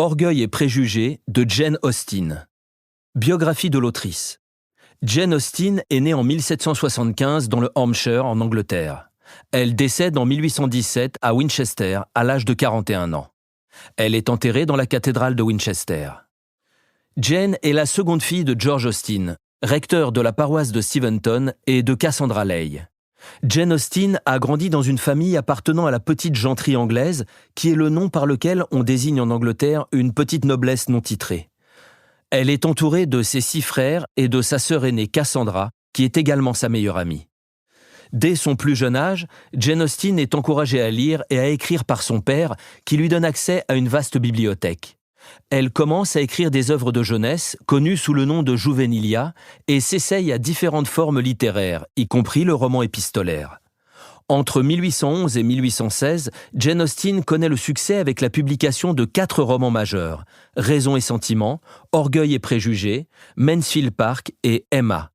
Orgueil et préjugés de Jane Austen. Biographie de l'autrice. Jane Austen est née en 1775 dans le Hampshire, en Angleterre. Elle décède en 1817 à Winchester, à l'âge de 41 ans. Elle est enterrée dans la cathédrale de Winchester. Jane est la seconde fille de George Austen, recteur de la paroisse de Steventon, et de Cassandra Leigh. Jane Austen a grandi dans une famille appartenant à la petite genterie anglaise, qui est le nom par lequel on désigne en Angleterre une petite noblesse non titrée. Elle est entourée de ses 6 frères et de sa sœur aînée Cassandra, qui est également sa meilleure amie. Dès son plus jeune âge, Jane Austen est encouragée à lire et à écrire par son père, qui lui donne accès à une vaste bibliothèque. Elle commence à écrire des œuvres de jeunesse, connues sous le nom de Juvenilia, et s'essaye à différentes formes littéraires, y compris le roman épistolaire. Entre 1811 et 1816, Jane Austen connaît le succès avec la publication de 4 romans majeurs, Raison et sentiment, Orgueil et préjugés, Mansfield Park et Emma.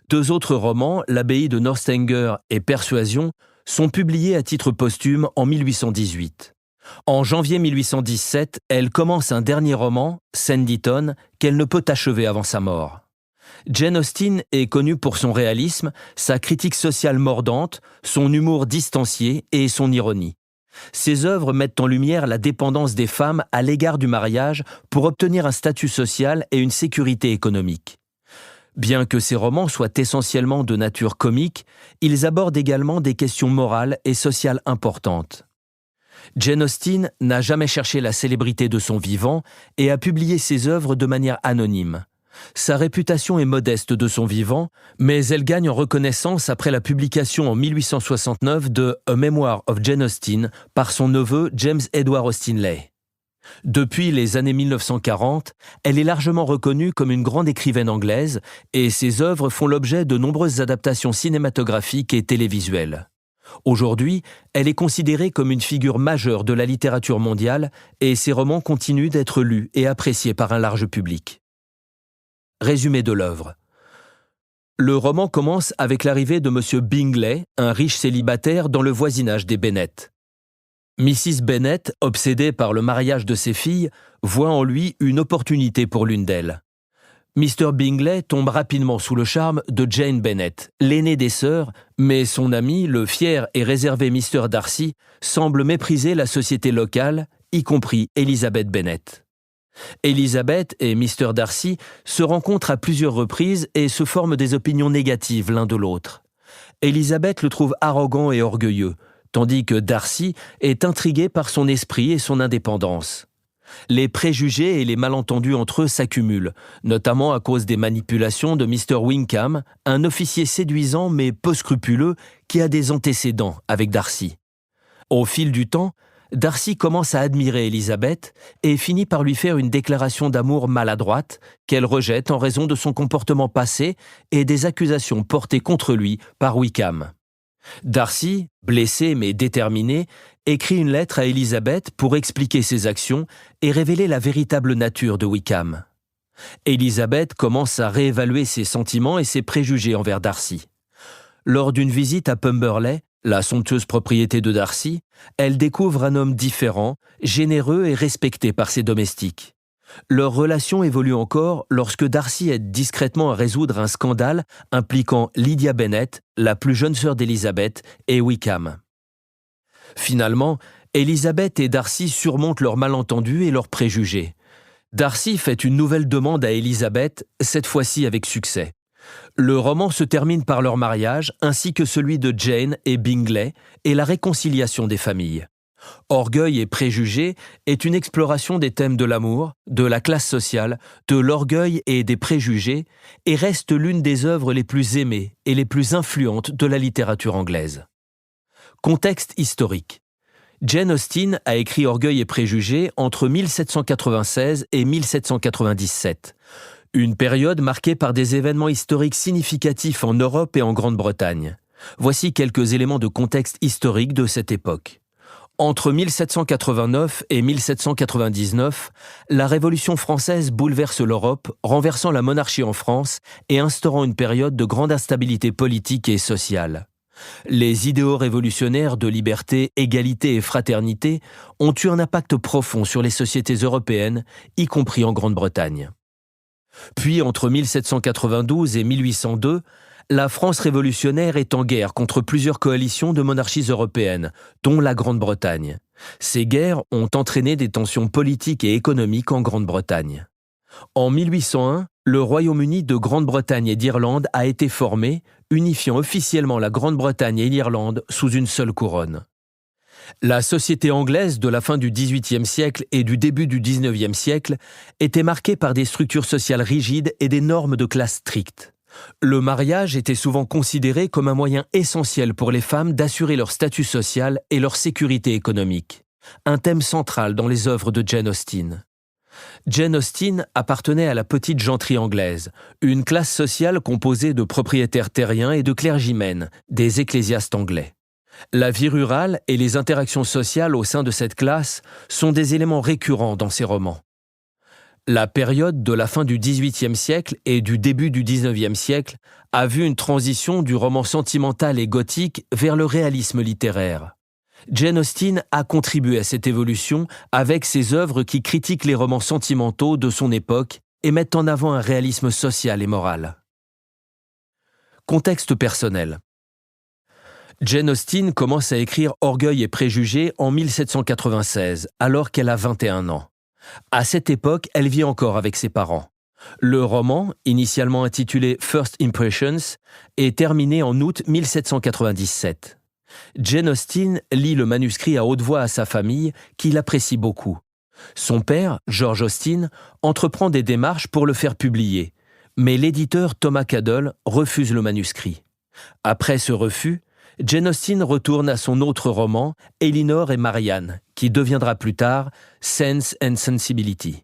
2 autres romans, L'abbaye de Northanger et Persuasion, sont publiés à titre posthume en 1818. En janvier 1817, elle commence un dernier roman, Sanditon, qu'elle ne peut achever avant sa mort. Jane Austen est connue pour son réalisme, sa critique sociale mordante, son humour distancié et son ironie. Ses œuvres mettent en lumière la dépendance des femmes à l'égard du mariage pour obtenir un statut social et une sécurité économique. Bien que ces romans soient essentiellement de nature comique, ils abordent également des questions morales et sociales importantes. Jane Austen n'a jamais cherché la célébrité de son vivant et a publié ses œuvres de manière anonyme. Sa réputation est modeste de son vivant, mais elle gagne en reconnaissance après la publication en 1869 de A Memoir of Jane Austen par son neveu James Edward Austen Leigh. Depuis les années 1940, elle est largement reconnue comme une grande écrivaine anglaise et ses œuvres font l'objet de nombreuses adaptations cinématographiques et télévisuelles. Aujourd'hui, elle est considérée comme une figure majeure de la littérature mondiale et ses romans continuent d'être lus et appréciés par un large public. Résumé de l'œuvre. Le roman commence avec l'arrivée de M. Bingley, un riche célibataire dans le voisinage des Bennet. Mrs. Bennet, obsédée par le mariage de ses filles, voit en lui une opportunité pour l'une d'elles. Mr. Bingley tombe rapidement sous le charme de Jane Bennet, l'aînée des sœurs, mais son ami, le fier et réservé Mr. Darcy, semble mépriser la société locale, y compris Elizabeth Bennet. Elizabeth et Mr. Darcy se rencontrent à plusieurs reprises et se forment des opinions négatives l'un de l'autre. Elizabeth le trouve arrogant et orgueilleux, tandis que Darcy est intrigué par son esprit et son indépendance. Les préjugés et les malentendus entre eux s'accumulent, notamment à cause des manipulations de Mr. Wickham, un officier séduisant mais peu scrupuleux qui a des antécédents avec Darcy. Au fil du temps, Darcy commence à admirer Elizabeth et finit par lui faire une déclaration d'amour maladroite qu'elle rejette en raison de son comportement passé et des accusations portées contre lui par Wickham. Darcy, blessé mais déterminé, écrit une lettre à Elizabeth pour expliquer ses actions et révéler la véritable nature de Wickham. Elizabeth commence à réévaluer ses sentiments et ses préjugés envers Darcy. Lors d'une visite à Pemberley, la somptueuse propriété de Darcy, elle découvre un homme différent, généreux et respecté par ses domestiques. Leur relation évolue encore lorsque Darcy aide discrètement à résoudre un scandale impliquant Lydia Bennet, la plus jeune sœur d'Elizabeth, et Wickham. Finalement, Elizabeth et Darcy surmontent leurs malentendus et leurs préjugés. Darcy fait une nouvelle demande à Elizabeth, cette fois-ci avec succès. Le roman se termine par leur mariage, ainsi que celui de Jane et Bingley, et la réconciliation des familles. Orgueil et préjugés est une exploration des thèmes de l'amour, de la classe sociale, de l'orgueil et des préjugés, et reste l'une des œuvres les plus aimées et les plus influentes de la littérature anglaise. Contexte historique. Jane Austen a écrit Orgueil et préjugés entre 1796 et 1797. Une période marquée par des événements historiques significatifs en Europe et en Grande-Bretagne. Voici quelques éléments de contexte historique de cette époque. Entre 1789 et 1799, la Révolution française bouleverse l'Europe, renversant la monarchie en France et instaurant une période de grande instabilité politique et sociale. Les idéaux révolutionnaires de liberté, égalité et fraternité ont eu un impact profond sur les sociétés européennes, y compris en Grande-Bretagne. Puis, entre 1792 et 1802, la France révolutionnaire est en guerre contre plusieurs coalitions de monarchies européennes, dont la Grande-Bretagne. Ces guerres ont entraîné des tensions politiques et économiques en Grande-Bretagne. En 1801, le Royaume-Uni de Grande-Bretagne et d'Irlande a été formé, unifiant officiellement la Grande-Bretagne et l'Irlande sous une seule couronne. La société anglaise de la fin du XVIIIe siècle et du début du XIXe siècle était marquée par des structures sociales rigides et des normes de classe strictes. Le mariage était souvent considéré comme un moyen essentiel pour les femmes d'assurer leur statut social et leur sécurité économique, un thème central dans les œuvres de Jane Austen. Jane Austen appartenait à la petite genterie anglaise, une classe sociale composée de propriétaires terriens et de clergymènes, des ecclésiastes anglais. La vie rurale et les interactions sociales au sein de cette classe sont des éléments récurrents dans ses romans. La période de la fin du XVIIIe siècle et du début du XIXe siècle a vu une transition du roman sentimental et gothique vers le réalisme littéraire. Jane Austen a contribué à cette évolution avec ses œuvres qui critiquent les romans sentimentaux de son époque et mettent en avant un réalisme social et moral. Contexte personnel. Jane Austen commence à écrire Orgueil et préjugés en 1796, alors qu'elle a 21 ans. À cette époque, elle vit encore avec ses parents. Le roman, initialement intitulé First Impressions, est terminé en août 1797. Jane Austen lit le manuscrit à haute voix à sa famille, qui l'apprécie beaucoup. Son père, George Austen, entreprend des démarches pour le faire publier, mais l'éditeur Thomas Caddell refuse le manuscrit. Après ce refus, Jane Austen retourne à son autre roman, Elinor et Marianne, qui deviendra plus tard Sense and Sensibility.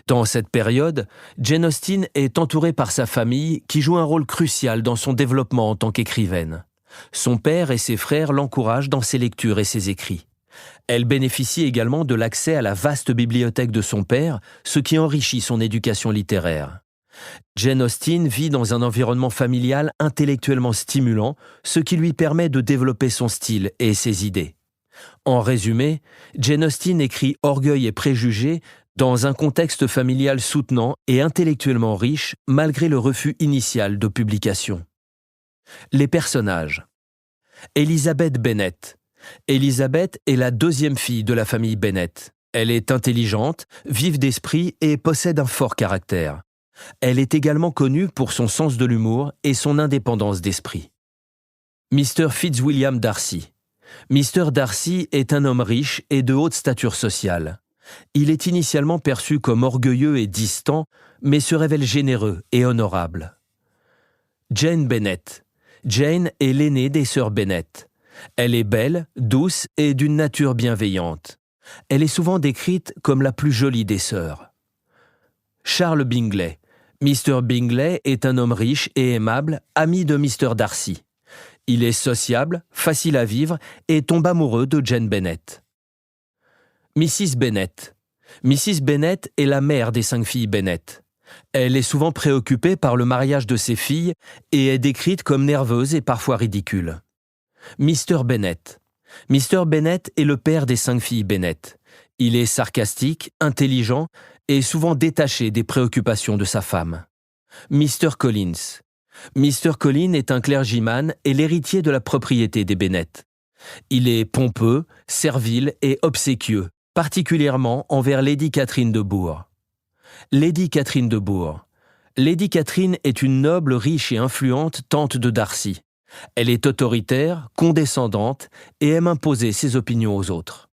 Dans cette période, Jane Austen est entourée par sa famille qui joue un rôle crucial dans son développement en tant qu'écrivaine. Son père et ses frères l'encouragent dans ses lectures et ses écrits. Elle bénéficie également de l'accès à la vaste bibliothèque de son père, ce qui enrichit son éducation littéraire. Jane Austen vit dans un environnement familial intellectuellement stimulant, ce qui lui permet de développer son style et ses idées. En résumé, Jane Austen écrit Orgueil et préjugés dans un contexte familial soutenant et intellectuellement riche, malgré le refus initial de publication. Les personnages. Elizabeth Bennet. Elizabeth est la deuxième fille de la famille Bennet. Elle est intelligente, vive d'esprit et possède un fort caractère. Elle est également connue pour son sens de l'humour et son indépendance d'esprit. Mr. Fitzwilliam Darcy. Mr. Darcy est un homme riche et de haute stature sociale. Il est initialement perçu comme orgueilleux et distant, mais se révèle généreux et honorable. Jane Bennet. Jane est l'aînée des sœurs Bennet. Elle est belle, douce et d'une nature bienveillante. Elle est souvent décrite comme la plus jolie des sœurs. Charles Bingley. Mr. Bingley est un homme riche et aimable, ami de Mr. Darcy. Il est sociable, facile à vivre et tombe amoureux de Jane Bennet. Mrs. Bennet. Mrs. Bennet est la mère des 5 filles Bennet. Elle est souvent préoccupée par le mariage de ses filles et est décrite comme nerveuse et parfois ridicule. Mr. Bennet. Mr. Bennet est le père des 5 filles Bennet. Il est sarcastique, intelligent et souvent détaché des préoccupations de sa femme. Mr. Collins. Mr. Collins est un clergyman et l'héritier de la propriété des Bennet. Il est pompeux, servile et obséquieux, particulièrement envers Lady Catherine de Bourgh. Lady Catherine de Bourgh. Lady Catherine est une noble, riche et influente tante de Darcy. Elle est autoritaire, condescendante et aime imposer ses opinions aux autres.